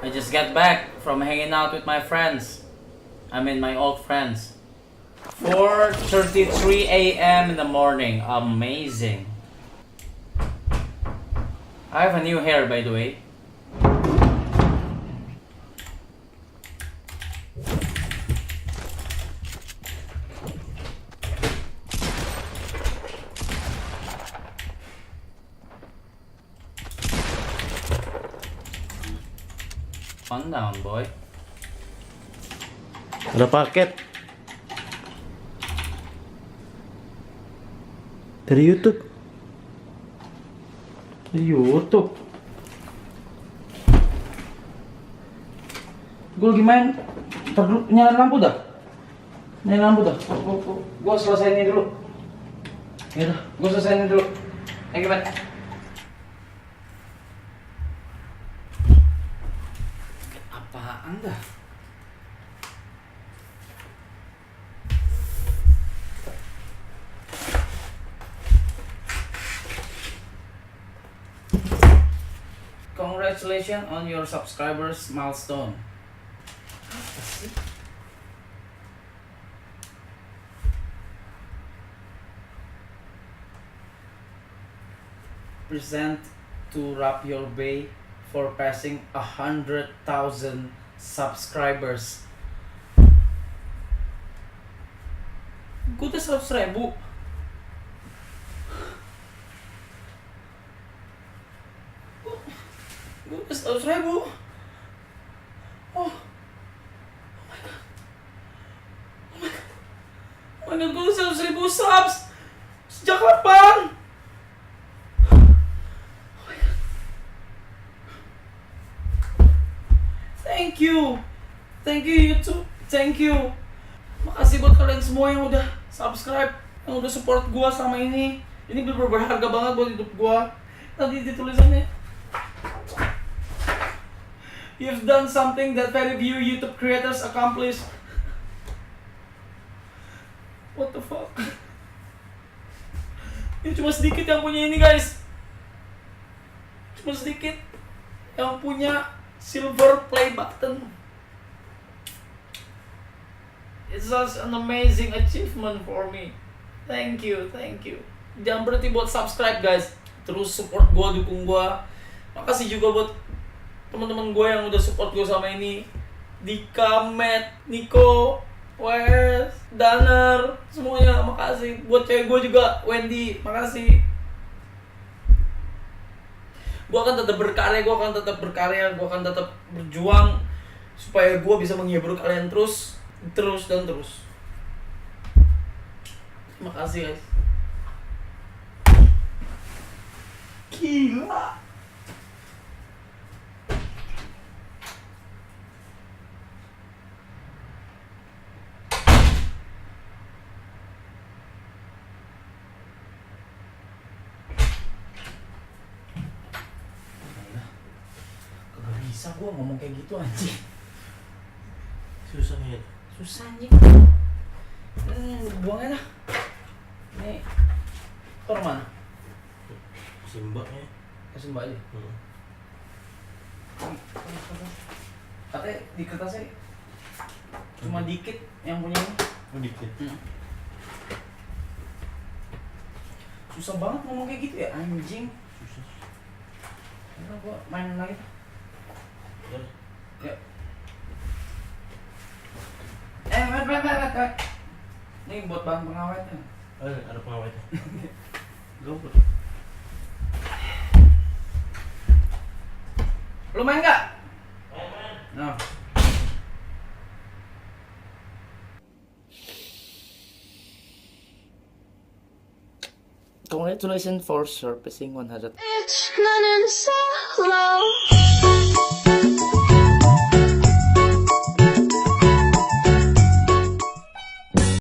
I just got back from hanging out with my friends. I mean my old friends. 4:33 a.m. in the morning. Amazing. I have a new hair, by the way. Calm down, boy. Ada paket dari YouTube. YouTube. Gue lagi main. Ntar dulu, nyalain lampu dah. Nyalain lampu dah. Gue selesai ini dulu. Ya udah, gue selesai ini dulu. Gimana? Apaan dah? Congratulations on your subscribers milestone. Apa sih? Present to Rap Your Bay for passing 100,000 subscribers. Gue udah 100.000. Gue udah 100.000. Oh my god. Oh my god, gue udah 100.000 subs. Sejak kapan? Thank you YouTube, thank you. Makasih buat kalian semua yang udah subscribe, yang udah support gua selama ini. Ini bener-bener berharga banget buat hidup gua. Tadi di tulisannya, you've done something that very few YouTube creators accomplish. What the fuck? Ini cuma sedikit yang punya ini, guys. Cuma sedikit yang punya silver play button. It's such an amazing achievement for me. Thank you. Jangan berhenti buat subscribe, guys. Terus support gua, dukung gua. Makasih juga buat teman-teman gua yang udah support gua sama ini. Dika, Matt, Nico, Wes, Daner, semuanya makasih. Buat cewek gua juga, Wendy, makasih. Gua akan tetap berkarya, gua akan tetap berjuang supaya gua bisa menghibur kalian terus. Terima kasih, guys. Gila. Kagak bisa gua ngomong kayak gitu, anjing. Susah ya. Susah, anjing. Buang aja dah. Ini taruh mana? Si mbaknya. Kasih mbak aja. Katanya di kertasnya cuma dikit yang punya ini. Oh, dikit. Susah banget ngomong kayak gitu ya, anjing. Susah. Karena gua main lagi. Ya. Wait. Ini buat bahan pengawetnya. Ada pengawetnya. Goblok. Lu main nggak? No. Congratulations for surpassing 100. It's running so low.